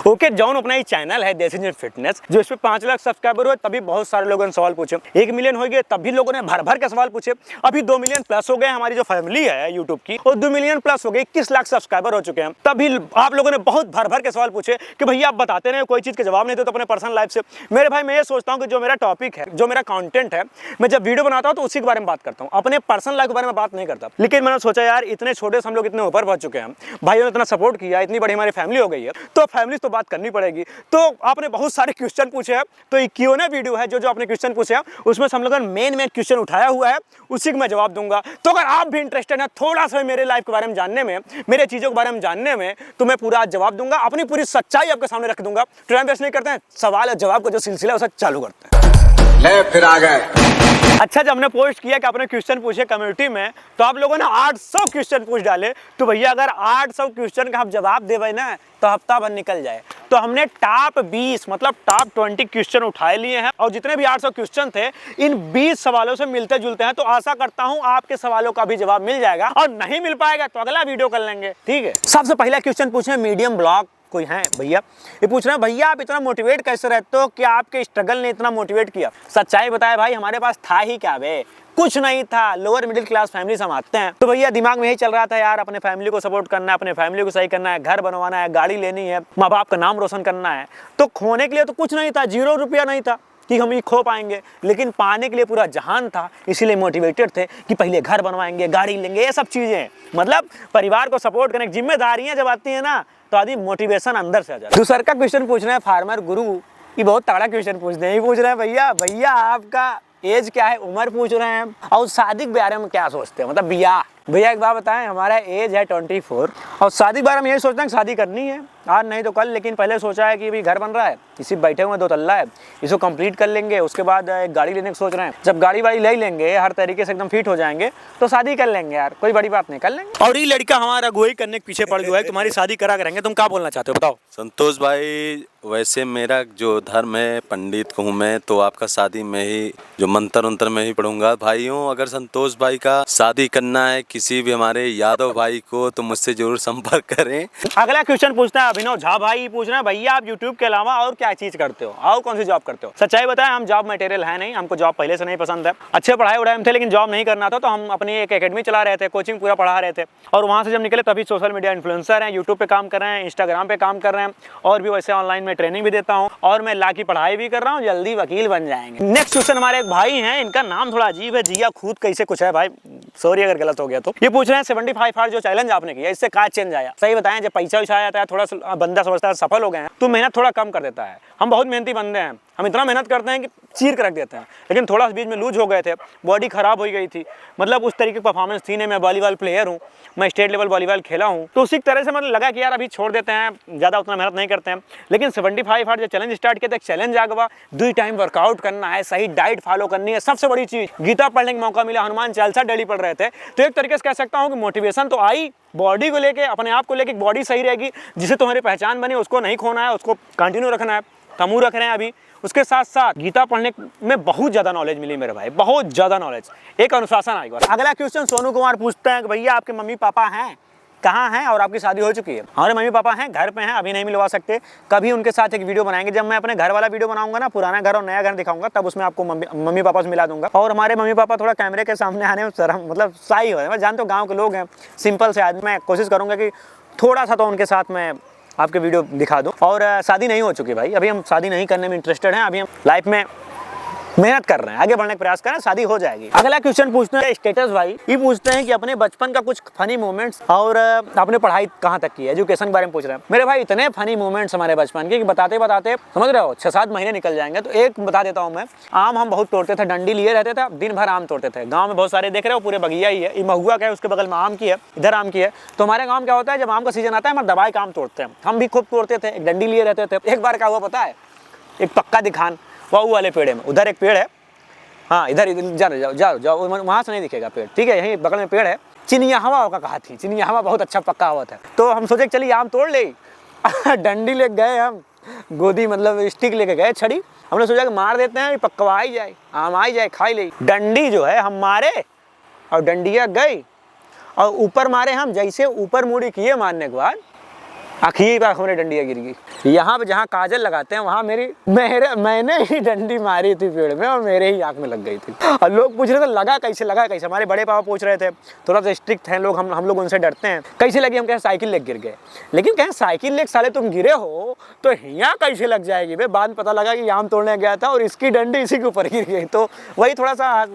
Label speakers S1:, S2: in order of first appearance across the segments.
S1: Okay John अपना ही channel है देसी जिम फिटनेस, जो इस पे 5 लाख सब्सक्राइबर हुए तभी बहुत सारे लोगों ने सवाल पूछे। 1 मिलियन हो गए तभी लोगों ने भर भर के सवाल पूछे। अभी 2 मिलियन प्लस हो गए, हमारी जो फैमिली है यूट्यूब की, और 2 मिलियन प्लस हो गए, 21 लाख सब्सक्राइबर हो चुके हैं। तभी आप लोगों ने बहुत भर भर के सवाल पूछे कि भैया आप बताते रहे, कोई चीज के जवाब नहीं देते तो अपने पर्सनल लाइफ से। मेरे भाई मैं ये सोचता हूँ कि जो मेरा टॉपिक है, जो मेरा कंटेंट है, मैं जब वीडियो बनाता हूँ तो उसी के बारे में बात करता हूँ, अपने पर्सनल लाइफ के बारे में बात नहीं करता। लेकिन मैंने सोचा यार इतने छोटे से हम लोग इतने ऊपर पहुंच चुके हैं, भाइयों ने इतना सपोर्ट किया, इतनी बड़ी हमारी फैमिली हो गई है, तो फैमिली तो बात करनी पड़ेगी। तो आपने बहुत सारे क्वेश्चन पूछे हैं, तो ये Q&A वीडियो है, जो आपने क्वेश्चन पूछे हैं उसमें से हम लोगों ने मेन क्वेश्चन उठाया हुआ है, उसी को मैं जवाब दूंगा। तो अगर आप भी इंटरेस्टेड हैं थोड़ा सा मेरे लाइफ के बारे में जानने में, मेरे चीजों के बारे में जानने में, तो मैं पूरा जवाब दूंगा, अपनी पूरी सच्चाई आपके सामने रख दूंगा। टाइम वेस्ट नहीं करते हैं, सवाल और जवाब का जो सिलसिला है उसे चालू करते हैं।
S2: ले फिर आ गए।
S1: अच्छा, जब हमने पोस्ट किया कि आपने क्वेश्चन पूछे कम्युनिटी में, तो आप लोगों ने 800 क्वेश्चन पूछ डाले। तो भैया अगर 800 क्वेश्चन का हम जवाब देवे ना तो हफ्ता भर निकल जाए। तो हमने टॉप 20 मतलब टॉप 20 क्वेश्चन उठाए लिए हैं, और जितने भी 800 क्वेश्चन थे इन 20 सवालों से मिलते जुलते हैं। तो आशा करता हूं आपके सवालों का भी जवाब मिल जाएगा, और नहीं मिल पाएगा तो अगला वीडियो कर लेंगे, ठीक है। सबसे पहला क्वेश्चन पूछे मीडियम ब्लॉग कोई है भैया, ये पूछ रहे हैं भैया आप इतना मोटिवेट कैसे रहते हो, कि आपके स्ट्रगल ने इतना मोटिवेट किया। सच्चाई बताए भाई, हमारे पास था ही क्या बे, कुछ नहीं था, लोअर मिडिल क्लास फैमिली से हम आते हैं। तो भैया दिमाग में यही चल रहा था यार, अपने फैमिली को सपोर्ट करना है, अपने फैमिली को सही करना है, घर बनवाना है, गाड़ी लेनी है, माँ बाप का नाम रोशन करना है। तो खोने के लिए तो कुछ नहीं था, 0 रुपया नहीं था कि हम ये खो पाएंगे, लेकिन पाने के लिए पूरा जहान था। इसीलिए मोटिवेटेड थे कि पहले घर बनवाएंगे, गाड़ी लेंगे, ये सब चीजें, मतलब परिवार को सपोर्ट करने की जिम्मेदारियां जब आती है ना, तो आदमी मोटिवेशन अंदर से आ जाता है। दूसरा का क्वेश्चन पूछ रहे हैं फार्मर गुरु, ये बहुत तगड़ा क्वेश्चन पूछते हैं। ये पूछ रहे हैं भैया आपका एज क्या है, उम्र पूछ रहे हैं, और शादी के बारे में क्या सोचते हैं, मतलब बियाह। भैया एक बात बताएं, हमारा एज है 24, और शादी के बारे में यही सोचते हैं कि शादी करनी है आज नहीं तो कल। लेकिन पहले सोचा है कि अभी घर बन रहा है, इसी बैठे हुए 2 तल्ला है, इसको कंप्लीट कर लेंगे, उसके बाद एक गाड़ी लेने की सोच रहे हैं। जब गाड़ी वाड़ी ले लेंगे, हर तरीके से एकदम फिट हो जाएंगे, तो शादी कर लेंगे यार, कोई बड़ी बात नहीं, कर लेंगे। और ये लड़का हमारा अगुवाई करने के पीछे पड़ गया है, तुम्हारी शादी करा करेंगे। तुम क्या बोलना चाहते हो बताओ।
S3: संतोष भाई, वैसे मेरा जो धर्म है, पंडित हूँ मैं, तो आपका शादी में ही जो मंत्र उंत्र में ही पढ़ूंगा। भाइयों अगर संतोष भाई का शादी करना है किसी भी हमारे यादव भाई को, तो मुझसे जरूर संपर्क करें।
S1: अगला क्वेश्चन पूछता है अभिनव झा भाई, पूछ रहे हैं भैया आप यूट्यूब के अलावा और क्या चीज करते हो, और कौन सी जॉब करते हो। सच्चाई बताएं, हम जॉब मटेरियल है नहीं, हमको जॉब पहले से नहीं पसंद है। अच्छे पढ़ाई उड़ाई में थे, लेकिन जॉब नहीं करना था, तो हम अपनी एक एकेडमी चला रहे थे, कोचिंग पूरा पढ़ा रहे थे, और वहाँ से जब निकले तभी सोशल मीडिया इन्फ्लुएंसर हैं, यूट्यूब पे काम कर रहे हैं, इंस्टाग्राम पे काम कर रहे हैं, और भी वैसे ऑनलाइन में ट्रेनिंग भी देता हूँ, और मैं लॉ की पढ़ाई भी कर रहा हूँ, जल्दी वकील बन जाएंगे। नेक्स्ट क्वेश्चन हमारे एक भाई हैं, इनका नाम थोड़ा अजीब है, जिया खुद कैसे कुछ है भाई, सॉरी अगर गलत हो गया तो। ये पूछ रहे हैं 75 हार्ड जो चैलेंज आपने किया, इससे क्या चेंज आया। सही बताएं, जब पैसा वैसा आ जाता है, थोड़ा बंदा समझता है सफल हो गए हैं, तो मेहनत थोड़ा कम कर देता है। हम बहुत मेहनती बंदे हैं, हम इतना मेहनत करते हैं कि चीर कर रख देते हैं, लेकिन थोड़ा बीच में लूज हो गए थे, बॉडी खराब हो गई थी, मतलब उस तरीके की परफॉर्मेंस थी नहीं। मैं वॉलीबॉल प्लेयर हूँ, मैं स्टेट लेवल वॉलीबॉल खेला हूँ, तो उसी तरह से मतलब लगा कि यार अभी छोड़ देते हैं, ज़्यादा उतना मेहनत नहीं करते हैं। लेकिन 75 हार्ड जो चैलेंज स्टार्ट किया था, एक चैलेंज आ गया, 2 टाइम वर्कआउट करना है, सही डाइट फॉलो करनी है, सबसे बड़ी चीज़ गीता पढ़ने का मौका मिला, हनुमान चालीसा डेली पढ़ रहे थे। तो एक तरीके से कह सकता हूँ कि मोटिवेशन तो आई, बॉडी को लेके, अपने आप को लेके, बॉडी सही रहेगी, जिससे तुम्हारी पहचान बनी, उसको नहीं खोना है, उसको कंटिन्यू रखना है, तमू रख रहे हैं अभी। उसके साथ साथ गीता पढ़ने में बहुत ज़्यादा नॉलेज मिली मेरे भाई, बहुत ज़्यादा नॉलेज, एक अनुशासन आई बार। अगला क्वेश्चन सोनू कुमार पूछते हैं कि भैया आपके मम्मी पापा हैं, कहाँ हैं, और आपकी शादी हो चुकी है। हमारे मम्मी पापा हैं, घर पे हैं, अभी नहीं मिलवा सकते, कभी उनके साथ एक वीडियो बनाएंगे। जब मैं अपने घर वाला वीडियो बनाऊंगा ना, पुराना घर और नया घर दिखाऊंगा, तब उसमें आपको मम्मी पापा से मिला दूंगा। और हमारे मम्मी पापा थोड़ा कैमरे के सामने आने में शर्म, मतलब शाई हो, मैं जानता हूँ गाँव के लोग हैं, सिंपल से आदमी, मैं कोशिश करूँगा कि थोड़ा सा तो उनके साथ मैं आपके वीडियो दिखा दूं। और शादी नहीं हो चुकी भाई, अभी हम शादी नहीं करने में इंटरेस्टेड हैं, अभी हम लाइफ में मेहनत कर रहे हैं, आगे बढ़ने का प्रयास कर रहे हैं, शादी हो जाएगी। अगला क्वेश्चन पूछते हैं स्टेटस भाई, ये पूछते हैं कि अपने बचपन का कुछ फनी मोमेंट्स, और आपने पढ़ाई कहाँ तक की है, एजुकेशन के बारे में पूछ रहे हैं। मेरे भाई इतने फनी मोमेंट्स हमारे बचपन के कि बताते बताते समझ रहे हो 6-7 महीने निकल जाएंगे। तो एक बता देता हूँ मैं, आम हम बहुत तोड़ते थे, डंडी लिए रहते थे, दिन भर आम तोड़ते थे। गाँव में बहुत सारे देख रहे हो, पूरे बगिया ही है, ये महुआ का है, उसके बगल में आम की है, इधर आम की है। तो हमारे गाँव क्या होता है, जब आम का सीजन आता है, हम दवाई का आम तोड़ते हैं, हम भी खूब तोड़ते थे, एक डंडी लिए रहते थे। एक बार क्या हुआ पता है, एक पक्का दिखान वाऊ वाले पेड़ में, उधर एक पेड़ है, हाँ इधर जाओ, वहाँ से नहीं दिखेगा पेड़, ठीक है, यहीं बगल में पेड़ है। चिनिया हवा का कहा थी, चिनिया हवा बहुत अच्छा पक्का हुआ था। तो हम सोचे चलिए आम तोड़ ले डंडी ले गए हम, गोदी मतलब स्टिक लेके गए, छड़ी, हमने सोचा कि मार देते हैं, पकवा ही जाए, आम आई जाए, खाई ले। डंडी जो है हम मारे, और डंडिया गई, और ऊपर मारे हम, जैसे ऊपर मुड़ी किए मारने के बाद आखिर पर हमारी डंडियाँ गिर गई। यहाँ पे जहाँ काजल लगाते हैं वहाँ मैंने ही डंडी मारी थी पेड़ में और मेरे ही आँख में लग गई थी। और लोग पूछ रहे थे लगा कैसे। हमारे बड़े पापा पूछ रहे थे, थोड़ा सा स्ट्रिक्ट हैं लोग, हम लोग उनसे डरते हैं। कैसे लगी? हम कहें साइकिल लेके गिर गए। लेकिन कहें साइकिल लेके साले तुम गिरे हो तो यहाँ कैसे लग जाएगी बे? बाद में पता लगा कि आम तोड़ने गया था और इसकी डंडी इसी के ऊपर गिर गई। तो वही थोड़ा सा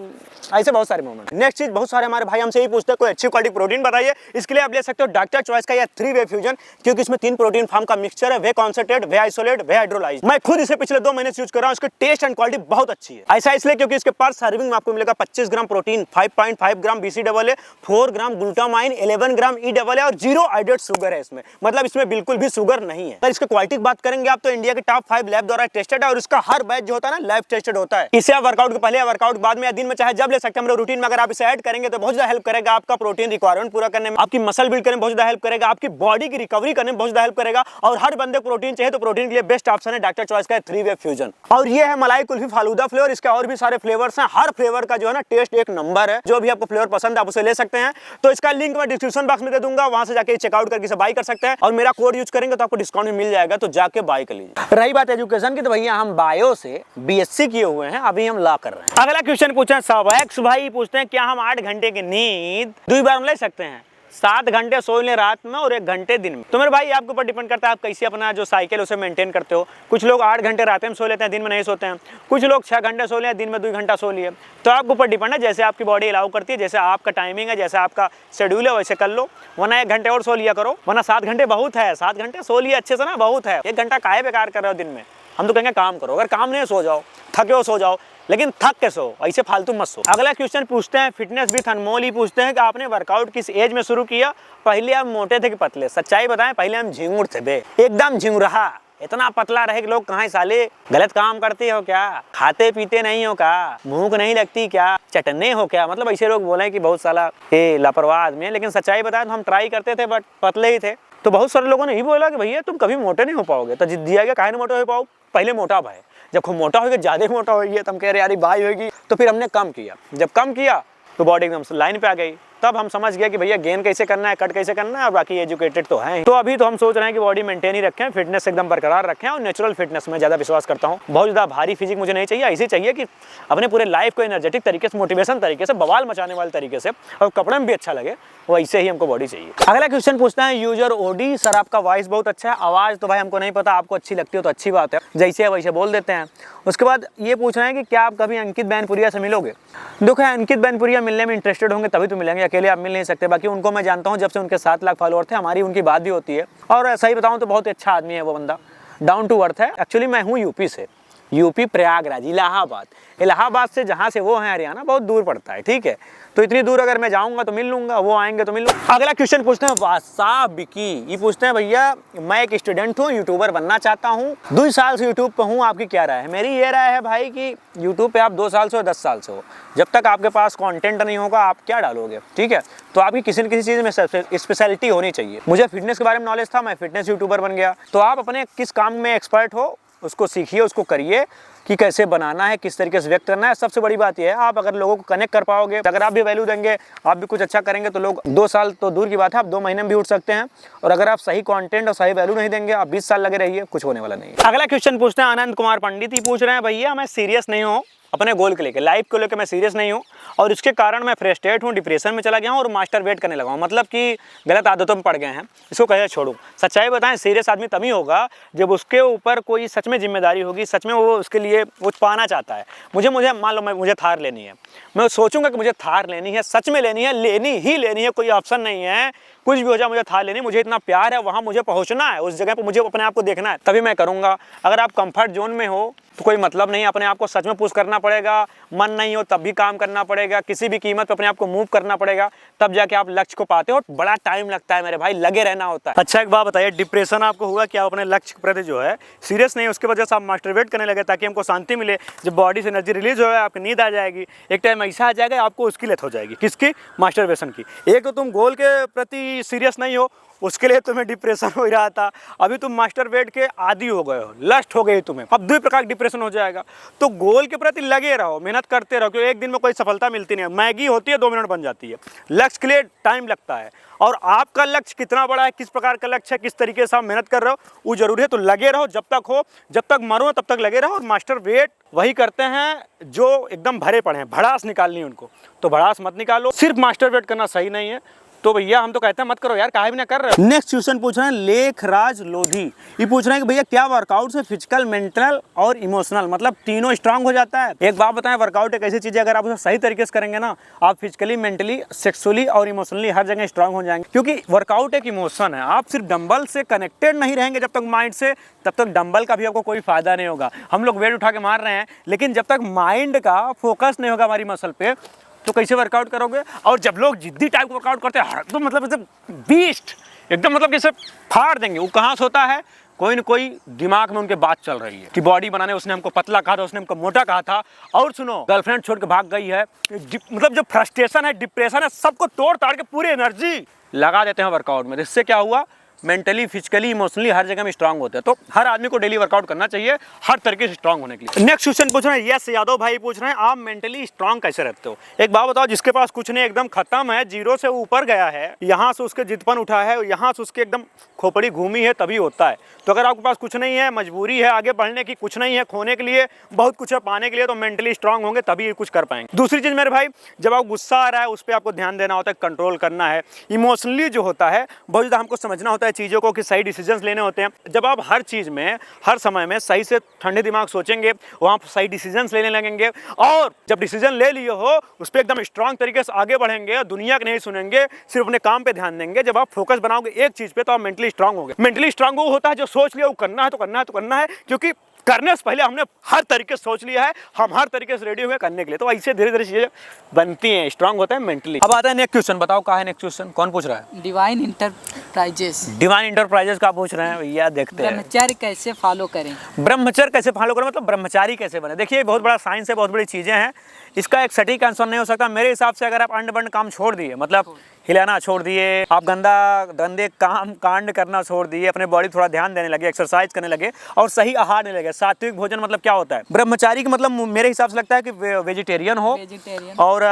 S1: ऐसे बहुत सारे मोमेंट। नेक्स्ट चीज, बहुत सारे हमारे भाई हमसे ही पूछते हैं कोई अच्छी क्वालिटी प्रोटीन बताइए। इसके लिए आप ले सकते हो डॉक्टर चॉइस का यह 3-वे फ्यूजन, क्योंकि इसमें 3 प्रोटीन फार्म का मिक्सचर है, वे कॉन्सेंट्रेट, वे आइसोलेट, वे हाइड्रोलाइज। मैं खुद इसे पिछले 2 महीने से यूज कर रहा हूँ। इसकी टेस्ट एंड क्वालिटी बहुत अच्छी है। ऐसा इसलिए क्योंकि इसके पर सर्विंग में आपको मिलेगा 25 ग्राम प्रोटीन, 5.5 ग्राम BCAA, 4 ग्राम ग्लूटामाइन, 11 ग्राम EAA और 0 एडेड शुगर है इसमें। मतलब इसमें बिल्कुल भी शुगर नहीं है। इसकी क्वालिटी की बात करेंगे आप तो इंडिया के टॉप 5 लैब द्वारा टेस्टेड है और इसका हर बैच जो होता है ना लैब टेस्टेड होता है। इसे आप वर्कआउट के पहले, वर्कआउट बाद में या दिन में चाहे जब ले सकते हैं। हमारे रूटीन में अगर आप इसे ऐड करेंगे तो बहुत ज्यादा हेल्प करेगा आपका प्रोटीन रिक्वायरमेंट पूरा करने में, आपकी मसल बिल्ड करने में बहुत ज्यादा हेल्प करेगा, आपकी बॉडी की रिकवरी करने में बहुत ज्यादा हेल्प करेगा। और हर बंदे को प्रोटीन चाहिए तो प्रोटीन के लिए बेस्ट ऑप्शन है डॉक्टर चॉइस का 3-वे फ्यूजन। और ये है मलाई कुल्फी फालूदा फ्लेवर। इसके और भी सारे फ्लेवर्स हैं। हर फ्लेवर का जो है ना टेस्ट एक नंबर है। जो भी आपको फ्लेवर पसंद है आप उसे ले सकते हैं। तो इसका लिंक मैं डिस्क्रिप्शन बॉक्स में दे दूंगा, वहां से जाके चेकआउट करके इसे बाय कर सकते हैं। और मेरा कोड यूज करेंगे तो आपको डिस्काउंट भी मिल जाएगा, तो जाके बाय कर लीजिए। रही बात एजुकेशन की तो भैया हम बायो से BSc किए हुए हैं, अभी हम लॉ कर रहे हैं। अगला क्वेश्चन पूछे सवैक्स भाई, पूछते हैं क्या हम 8 घंटे की नींद 2 बार में ले सकते हैं? 7 घंटे सो लें रात में और 1 घंटे दिन में। तो मेरे भाई आपके ऊपर डिपेंड करता है आप कैसे अपना जो साइकिल उसे मेंटेन करते हो। कुछ लोग 8 घंटे रात में सो लेते हैं, दिन में नहीं सोते हैं। कुछ लोग 6 घंटे सो लें, दिन में 2 घंटा सो लिए। तो आपके ऊपर डिपेंड है, जैसे आपकी बॉडी अलाउ करती है, जैसे आपका टाइमिंग है, जैसे आपका शेड्यूल है, वैसे कर लो। वरना 1 घंटे और सो लिया करो, वरना 7 घंटे बहुत है। 7 घंटे सो लिया अच्छे से ना, बहुत है। 1 घंटा काहे बेकार कर रहे हो दिन में? हम तो कहेंगे काम करो। अगर काम नहीं सो जाओ, थके हो सो जाओ, लेकिन थक के सो, ऐसे फालतू मत सो। अगला क्वेश्चन पूछते हैं फिटनेस विद अनमोल ही पूछते हैं कि आपने वर्कआउट किस एज में शुरू किया? पहले आप मोटे थे कि पतले? सच्चाई बताएं, पहले हम झिंगुर थे बे, एकदम झिंगुरहा। इतना पतला रहे कि लोग कहाँ साले गलत काम करते हो क्या? खाते पीते नहीं हो क्या? भूख नहीं लगती क्या? चटने हो क्या? मतलब ऐसे लोग बोले कि बहुत साला ये लापरवाह आदमी है। लेकिन सच्चाई बताएं तो हम ट्राई करते थे बट पतले ही थे। तो बहुत सारे लोगों ने ही बोला कि भैया तुम कभी मोटे नहीं हो पाओगे। तो जिद्दी आएगा काहे नहीं मोटे हो पाओ? पहले मोटा भाई, जब खूब मोटा होगा ज्यादा मोटा होगी तो हम कह रहे यार भाई होगी। तो फिर हमने कम किया। जब कम किया तो बॉडी एकदम लाइन पे आ गई। तब हम समझ गए कि भैया गेन कैसे करना है, कट कैसे करना है। और बाकी एजुकेटेड तो हैं। तो अभी तो हम सोच रहे हैं कि बॉडी मेंटेन ही रखें, फिटनेस एकदम बरकरार रखें और नेचुरल फिटनेस में ज़्यादा विश्वास करता हूँ। बहुत ज़्यादा भारी फिजिक मुझे नहीं चाहिए। ऐसे चाहिए कि अपने पूरे लाइफ को एनर्जेटिक तरीके से, मोटिवेशन तरीके से, बवाल मचाने वाले तरीके से, और कपड़े में भी अच्छा लगे, वो ऐसे ही हमको बॉडी चाहिए। अगला क्वेश्चन पूछता है यूजर ओडी, सर आपका वॉइस बहुत अच्छा है। आवाज़ तो भाई हमको नहीं पता, आपको अच्छी लगती हो तो अच्छी बात है, जैसे है वैसे बोल देते हैं। उसके बाद ये पूछ रहे हैं कि क्या आप कभी अंकित बैनपुरिया से मिलोगे? देखो अंकित बैनपुरिया मिलने में इंटरेस्टेड होंगे तभी तो मिलेंगे, अकेले आप मिल नहीं सकते। बाकी उनको मैं जानता हूँ, जब से उनके 7 लाख फॉलोअर थे हमारी उनकी बात भी होती है। और सही बताऊँ तो बहुत अच्छा आदमी है वो बंदा, डाउन टू अर्थ है। एक्चुअली मैं हूँ यूपी से, यूपी प्रयागराज, इलाहाबाद से जहाँ से वो है हरियाणा बहुत दूर पड़ता है, ठीक है। तो इतनी दूर अगर मैं जाऊंगा तो मिल लूंगा, वो आएंगे तो मिल लूंगा। अगला क्वेश्चन पूछते हैं वासा बिकी, ये पूछते हैं भैया मैं एक स्टूडेंट हूँ, यूट्यूबर बनना चाहता हूँ, 2 साल से यूट्यूब पे हूँ, आपकी क्या राय है? मेरी ये राय है भाई कि यूट्यूब पे आप 2 साल से हो 10 साल से हो, जब तक आपके पास कंटेंट नहीं होगा आप क्या डालोगे, ठीक है। तो आपकी किसी न किसी चीज़ में स्पेशलिटी होनी चाहिए। मुझे फिटनेस के बारे में नॉलेज था, मैं फिटनेस यूट्यूबर बन गया। तो आप अपने किस काम में एक्सपर्ट हो उसको सीखिए, उसको करिए कि कैसे बनाना है, किस तरीके से व्यक्त करना है। सबसे बड़ी बात यह है आप अगर लोगों को कनेक्ट कर पाओगे, अगर आप भी वैल्यू देंगे, आप भी कुछ अच्छा करेंगे तो लोग 2 साल तो दूर की बात है, आप 2 महीने में भी उठ सकते हैं। और अगर आप सही कंटेंट और सही वैल्यू नहीं देंगे, आप 20 साल लगे रहिए, कुछ होने वाला नहीं है। अगला क्वेश्चन पूछते हैं आनंद कुमार पंडित, ही पूछ रहे हैं भैया मैं सीरियस नहीं हूँ अपने गोल को लेकर, लाइफ को लेकर मैं सीरियस नहीं हूँ और इसके कारण मैं फ्रस्ट्रेट हूँ, डिप्रेशन में चला गया हूँ और मास्टर वेट करने लगा हूँ, मतलब कि गलत आदतों में पड़ गए हैं, इसको कैसे छोड़ूं? सच्चाई बताएं, सीरियस आदमी तभी होगा जब उसके ऊपर कोई सच में जिम्मेदारी होगी, सच में वो उसके लिए वो पाना चाहता है। मुझे मान लो मुझे थार लेनी है, मैं सोचूंगा कि मुझे थार लेनी है, सच में लेनी है, लेनी ही लेनी है, कोई ऑप्शन नहीं है, कुछ भी हो जाए मुझे थार लेनी, मुझे इतना प्यार है, वहाँ मुझे पहुँचना है, उस जगह पर मुझे अपने आप को देखना है, तभी मैं करूँगा। अगर आप कंफर्ट जोन में हो तो कोई मतलब नहीं, अपने आप को सच में पुश करना पड़ेगा, मन नहीं हो तब भी काम करना पड़ेगा, किसी भी कीमत पर अपने आप को मूव करना पड़ेगा, तब जाके आप लक्ष्य को पाते हो। बड़ा टाइम लगता है मेरे भाई, लगे रहना होता है। अच्छा एक बात बताइए, डिप्रेशन आपको हुआ कि आप अपने लक्ष्य के प्रति जो है सीरियस नहीं, उसकी वजह से आप मास्टरबेट करने लगे ताकि हमको शांति मिले, जब बॉडी से एनर्जी रिलीज हो आपकी नींद आ जाएगी, एक टाइम ऐसा आ जाएगा आपको उसकी लत हो जाएगी, किसकी? मास्टरबेशन की। एक तो तुम गोल के प्रति सीरियस नहीं हो, उसके लिए तुम्हें डिप्रेशन हो रहा था, अभी तुम मास्टरबेट के आदी हो गए हो, लस्ट हो गई तुम्हें, अब 2 प्रकार का डिप्रेशन हो जाएगा। तो गोल के प्रति लगे रहो, मेहनत करते रहो, क्योंकि एक दिन में कोई सफलता मिलती नहीं है। मैगी होती है 2 मिनट बन जाती है, लक्ष्य के लिए टाइम लगता है। और आपका लक्ष्य कितना बड़ा है, किस प्रकार का लक्ष्य है, किस तरीके से आप मेहनत कर रहे हो, वो जरूरी है। तो लगे रहो, जब तक हो, जब तक मरो तब तक लगे रहो। और मास्टरबेट वही करते हैं जो एकदम भरे पड़े हैं, भड़ास निकालनी है उनको, तो भड़ास मत निकालो। सिर्फ मास्टरबेट करना सही नहीं है, तो भैया हम तो कहते हैं मत करो यार, काहे भी ना कर रहे हो। नेक्स्ट क्वेश्चन पूछ रहे हैं लेखराज लोधी, ये पूछ रहे हैं कि भैया क्या वर्कआउट से फिजिकल, मेंटल और इमोशनल मतलब तीनों स्ट्रांग हो जाता है। एक बात बताएं, वर्कआउट एक ऐसी चीज है, अगर आप उसे सही तरीके से करेंगे ना, आप फिजिकली, मेंटली, सेक्सुअली और इमोशनली हर जगह स्ट्रांग हो जाएंगे। क्योंकि वर्कआउट एक इमोशन है, आप सिर्फ डंबल से कनेक्टेड नहीं रहेंगे जब तक माइंड से, तब तक डंबल का भी आपको कोई फायदा नहीं होगा। हम लोग वेट उठा के मार रहे हैं, लेकिन जब तक माइंड का फोकस नहीं होगा हमारी मसल पे, तो कैसे वर्कआउट करोगे। और जब लोग जिद्दी टाइप का वर्कआउट करते हैं, तो मतलब एकदम बीस्ट, एकदम मतलब जैसे फाड़ देंगे, वो कहाँ से होता है, कोई न कोई दिमाग में उनके बात चल रही है कि बॉडी बनाने उसने हमको पतला कहा था, उसने हमको मोटा कहा था, और सुनो गर्लफ्रेंड छोड़ के भाग गई है, मतलब जो फ्रस्ट्रेशन है, डिप्रेशन है, सबको तोड़ ताड़ के पूरी एनर्जी लगा देते हैं वर्कआउट में। इससे क्या हुआ, मेंटली, फिजिकली, इमोशनली हर जगह में स्ट्रांग होते हैं। तो हर आदमी को डेली वर्कआउट करना चाहिए हर तरीके से स्ट्रांग होने के लिए। नेक्स्ट क्वेश्चन पूछ रहे हैं यस यादव भाई, पूछ रहे हैं आप मेंटली स्ट्रांग कैसे रहते हो। एक बात बताओ, जिसके पास कुछ नहीं, एकदम खत्म है, जीरो से ऊपर गया है, यहाँ से उसके जिद्दपन उठा है, यहाँ से उसके एकदम खोपड़ी घूमी है, तभी होता है। तो अगर आपके पास कुछ नहीं है, मजबूरी है आगे बढ़ने की, कुछ नहीं है खोने के लिए, बहुत कुछ है पाने के लिए, तो मेंटली स्ट्रांग होंगे तभी कुछ कर पाएंगे। दूसरी चीज मेरे भाई, जब आप गुस्सा आ रहा है उस पर आपको ध्यान देना होता है, कंट्रोल करना है। इमोशनली जो होता है बहुत ज़्यादा हमको समझना होता है चीज़ों को, कि सही डिसीजंस लेने होते हैं। जब आप हर चीज़ में, हर समय में सही से ठंडे दिमाग सोचेंगे, वहाँ सही डिसीजंस लेने लगेंगे, और जब डिसीजन ले लिए हो उस पर एकदम स्ट्रांग तरीके से आगे बढ़ेंगे, दुनिया के नहीं सुनेंगे, सिर्फ अपने काम पे ध्यान देंगे। जब आप फोकस बनाओगे एक चीज़ पे, तो आप मेंटली स्ट्रांग होंगे। मेंटली स्ट्रांग वो होता है जो सोच लिया वो करना है तो करना है तो करना है, क्योंकि करने से पहले हमने हर तरीके से सोच लिया है, हम हर तरीके से रेडी हुए करने के लिए। तो ऐसे धीरे धीरे चीजें बनती हैं, स्ट्रांग होता है मेंटली। अब आता है नेक्स्ट क्वेश्चन, बताओ कहाँ है नेक्स्ट क्वेश्चन, कौन पूछ रहा है।
S2: Divine enterprises.
S1: डिवाइन इंटरप्राइजेस का पूछ रहे हैं भैया, देखते हैं।
S2: ब्रह्मचर्य कैसे फॉलो करें।
S1: ब्रह्मचर्य कैसे फॉलो करें मतलब ब्रह्मचारी कैसे बने। देखिए बहुत बड़ा साइंस है, बहुत बड़ी चीज़ें हैं, इसका एक सटीक आंसर नहीं हो सकता मेरे हिसाब से। अगर आप अंड बंड काम छोड़ दिए, मतलब हिलाना छोड़ दिए, आप गंदे काम कांड करना छोड़ दिए, अपने बॉडी थोड़ा ध्यान देने लगे, एक्सरसाइज करने लगे, और सही आहार लेने लगे। सात्विक भोजन मतलब क्या होता है, ब्रह्मचारी का मतलब मेरे हिसाब से लगता है कि वेजिटेरियन हो, और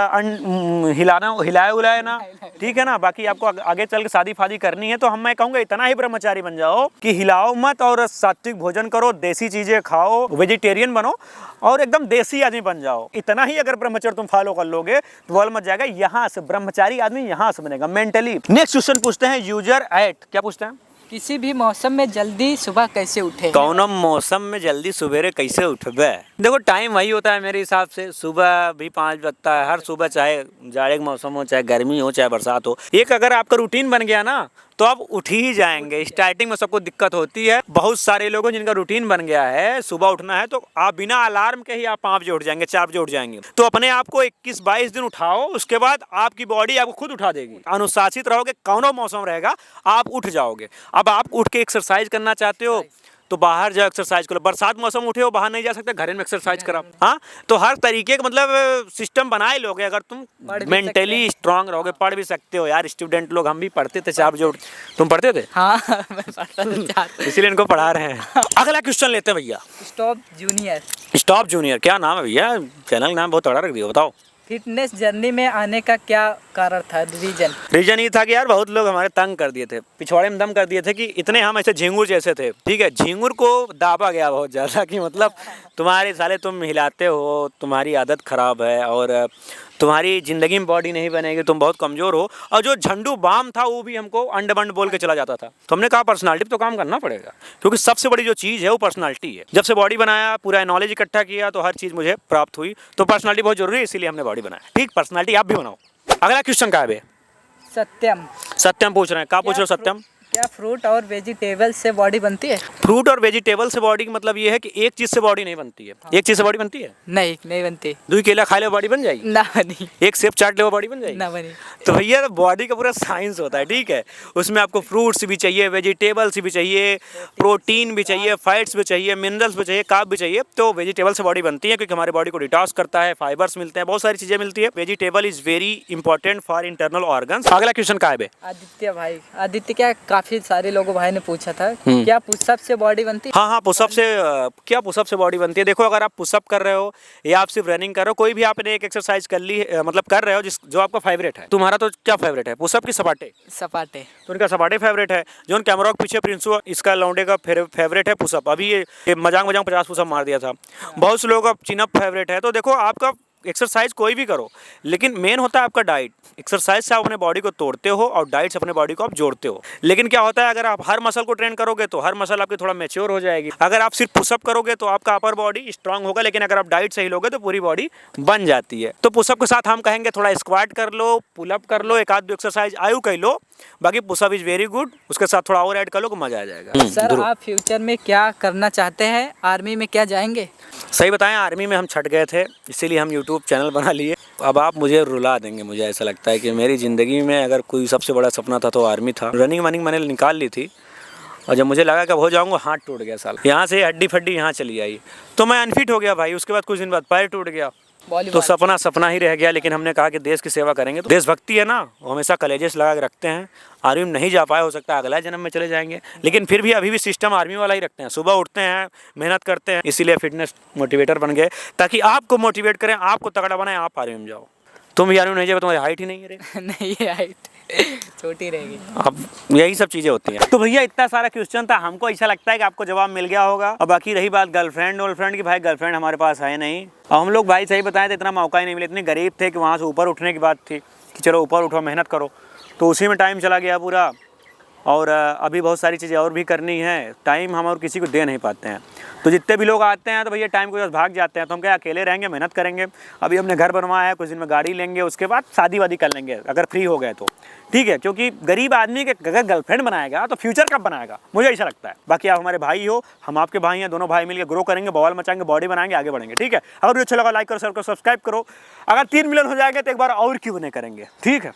S1: हिलाए उलाए ना, ठीक है ना। बाकी आपको आगे चल के शादी फादी करनी है, तो मैं कहूँगा इतना ही ब्रह्मचारी बन जाओ कि हिलाओ मत, और सात्विक भोजन करो, देसी चीज़ें खाओ, वेजिटेरियन बनो, और एकदम देसी आदमी बन जाओ। इतना ही अगर ब्रह्मचर्य तुम फॉलो कर लोगे तो बोल मत जाएगा, यहाँ से ब्रह्मचारी आदमी यहाँ से बनेगा मेंटली। नेक्स्ट क्वेश्चन पूछते हैं यूजर एट, क्या पूछते हैं,
S2: किसी भी मौसम में जल्दी सुबह कैसे उठे।
S1: कौन मौसम में जल्दी सवेरे कैसे उठबे। देखो टाइम वही होता है मेरे हिसाब से, सुबह भी 5 बजता है हर सुबह, चाहे जाड़े का मौसम हो, चाहे गर्मी हो, चाहे बरसात हो। एक अगर आपका रूटीन बन गया ना तो आप उठ ही जाएंगे। स्टार्टिंग में सबको दिक्कत होती है, बहुत सारे लोगों जिनका रूटीन बन गया है सुबह उठना है, तो आप बिना अलार्म के ही आप 5 बजे उठ जाएंगे, 4 बजे उठ जाएंगे। तो अपने आप को 21-22 दिन उठाओ, उसके बाद आपकी बॉडी आपको खुद उठा देगी। अनुशासित रहोगे, कौनो मौसम रहेगा आप उठ जाओगे। अब आप उठ के एक्सरसाइज करना चाहते हो तो बाहर जाओ एक्सरसाइज करो। बरसात मौसम उठे हो बाहर नहीं जा सकते, घर में एक्सरसाइज करो। हाँ, तो हर तरीके का मतलब सिस्टम बनाए लोगे अगर तुम मेंटली स्ट्रांग रहोगे। पढ़ भी सकते हो यार, स्टूडेंट लोग हम भी पढ़ते थे 4 बजे उठ, तुम पढ़ते थे।
S2: हाँ मैं पढ़ता था,
S1: इसीलिए इनको पढ़ा रहे हैं। अगला क्वेश्चन लेते हैं भैया।
S2: Stop junior.
S1: स्टॉप जूनियर क्या नाम है भैया, चैनल नाम बहुत तगड़ा रख दिया, बताओ।
S2: फिटनेस जर्नी में आने का क्या कारण था, रीजन
S1: ये था कि यार बहुत लोग हमारे तंग कर दिए थे, पिछवाड़े में दम कर दिए थे, कि इतने हम ऐसे झींगुर जैसे थे, ठीक है। झींगुर को दाबा गया बहुत ज़्यादा, कि मतलब तुम्हारे साले तुम हिलाते हो, तुम्हारी आदत ख़राब है, और तुम्हारी ज़िंदगी में बॉडी नहीं बनेगी, तुम बहुत कमज़ोर हो। और जो झंडू बाम था वो भी हमको अंड बंड बोल के चला जाता था। तो हमने कहा पर्सनालिटी पे तो काम करना पड़ेगा, क्योंकि सबसे बड़ी जो चीज़ है वो पर्सनालिटी है। जब से बॉडी बनाया, पूरा नॉलेज इकट्ठा किया, तो हर चीज़ मुझे प्राप्त हुई। तो पर्सनालिटी बहुत जरूरी है, इसीलिए हमने बॉडी बनाया। ठीक, पर्सनालिटी आप भी बनाओ। अगला क्वेश्चन क्या है?
S2: सत्यम।
S1: सत्यम पूछ रहे हैं, क्या पूछ रहे हो सत्यम?
S2: क्या फ्रूट और वेजिटेबल से बॉडी बनती है।
S1: फ्रूट और वेजिटेबल से बॉडी का मतलब ये है कि एक चीज से बॉडी नहीं बनती है। एक चीज से बॉडी बनती है
S2: नहीं बनती।
S1: 2 केला खा ले बॉडी बन जाएगी
S2: ना बनी।
S1: एक सेब चाट ले बॉडी बन जाएगी
S2: ना बनी।
S1: तो भैया बॉडी का पूरा साइंस होता है, ठीक है। उसमें आपको फ्रूट्स भी चाहिए, वेजिटेबल्स भी चाहिए, प्रोटीन भी चाहिए, फैट्स भी चाहिए, मिनरल्स भी चाहिए, कार्ब भी चाहिए। तो वेजिटेबल से बॉडी बनती है, क्योंकि हमारी बॉडी को डिटॉक्स करता है, फाइबर्स मिलते हैं, बहुत सारी चीजें मिलती है। Vegetable is very important for internal organs. अगला क्वेश्चन क्या है?
S2: आदित्य भाई, आदित्य क्या काफी सारे लोगों भाई ने पूछा था क्या पुशअप से बॉडी बनती है?
S1: हाँ हाँ, पुशअप से क्या पुशअप से बॉडी बनती है? देखो, अगर आप पुशअप कर रहे हो या आप सिर्फ रनिंग कर रहे हो, कोई भी आपने एक एक्सरसाइज कर ली मतलब कर रहे हो जो आपका फेवरेट है। तुम्हारा तो क्या फेवरेट है, पुशअप की सपाटे?
S2: सपाटे।
S1: तो उनका सपाटे फेवरेट है। जो उन कैमरा के पीछे प्रिंसू, इसका लौंडे का फेवरेट है पुशअप। अभी ये मजाक 50 पुशअप मार दिया था। बहुत से लोगों का चिनअप फेवरेट है। तो देखो, आपका एक्सरसाइज कोई भी करो, लेकिन मेन होता है आपका डाइट। एक्सरसाइज से आप अपने बॉडी को तोड़ते हो और डाइट से अपने बॉडी को आप जोड़ते हो। लेकिन क्या होता है, अगर आप हर मसल को ट्रेन करोगे तो हर मसल आपकी थोड़ा मैच्योर हो जाएगी। अगर आप सिर्फ पुशअप करोगे तो आपका अपर बॉडी स्ट्रांग होगा, लेकिन अगर आप डाइट सही लोगे तो पूरी बॉडी बन जाती है। तो पुशअप के साथ हम कहेंगे थोड़ा स्क्वाट कर लो, पुलअप कर लो, एक आध दो एक्सरसाइज आयु कर लो। बाकी पुशअप इज वेरी गुड, उसके साथ थोड़ा और ऐड कर लो तो मजा आ जाएगा।
S2: सर, आप फ्यूचर में क्या करना चाहते हैं? आर्मी में क्या जाएंगे?
S1: सही बताएं, आर्मी में हम छट गए थे, इसीलिए हम यूट्यूब चैनल बना लिए। अब आप मुझे रुला देंगे। मुझे ऐसा लगता है कि मेरी ज़िंदगी में अगर कोई सबसे बड़ा सपना था तो आर्मी था। रनिंग वनिंग मैंने निकाल ली थी और जब मुझे लगा कि अब हो जाऊंगा, हाथ टूट गया साल। यहाँ से हड्डी फड्डी यहाँ चली आई तो मैं अनफिट हो गया भाई। उसके बाद कुछ दिन बाद पैर टूट गया, तो सपना ही रह गया। लेकिन हमने कहा कि देश की सेवा करेंगे। तो देशभक्ति है ना, वो हमेशा कलेजे से लगा के रखते हैं। आर्मी में नहीं जा पाए, हो सकता है अगला जन्म में चले जाएंगे, लेकिन फिर भी अभी भी सिस्टम आर्मी वाला ही रखते हैं। सुबह उठते हैं, मेहनत करते हैं, इसीलिए फिटनेस मोटिवेटर बन गए ताकि आपको मोटिवेट करें, आपको तगड़ा बनाएं, आप आर्मी में जाओ। तुम भी आर्मी में नहीं जाओ, तुम्हारी हाइट ही नहीं है रे।
S2: नहीं, हाइट छोटी रहेगी।
S1: अब यही सब चीज़ें होती हैं। तो भैया इतना सारा क्वेश्चन था, हमको ऐसा लगता है कि आपको जवाब मिल गया होगा। अब बाकी रही बात गर्लफ्रेंड की, भाई गर्लफ्रेंड हमारे पास है नहीं। और हम लोग भाई सही बताएं तो इतना मौका ही नहीं मिला। इतने गरीब थे कि वहाँ से ऊपर उठने की बात थी कि चलो ऊपर उठो, मेहनत करो, तो उसी में टाइम चला गया पूरा। और अभी बहुत सारी चीज़ें और भी करनी है, टाइम हम और किसी को दे नहीं पाते हैं। तो जितने भी लोग आते हैं तो भैया टाइम के साथ भाग जाते हैं। तो हम क्या अकेले रहेंगे, मेहनत करेंगे। अभी हमने घर बनवाया है, कुछ दिन में गाड़ी लेंगे, उसके बाद शादी वादी कर लेंगे अगर फ्री हो गए तो, ठीक है। क्योंकि गरीब आदमी के अगर गर्लफ्रेंड बनाएगा तो फ्यूचर कब बनाएगा, मुझे ऐसा लगता है। बाकी आप हमारे भाई हो, हम आपके भाई हैं, दोनों भाई मिलकर ग्रो करेंगे, बवाल मचाएंगे, बॉडी बनाएंगे, आगे बढ़ेंगे, ठीक है। अगर वीडियो अच्छा लगा लाइक करो, शेयर करो, सब्सक्राइब करो। अगर 3 मिलियन हो जाएंगे तो एक बार और क्यों नहीं करेंगे, ठीक है।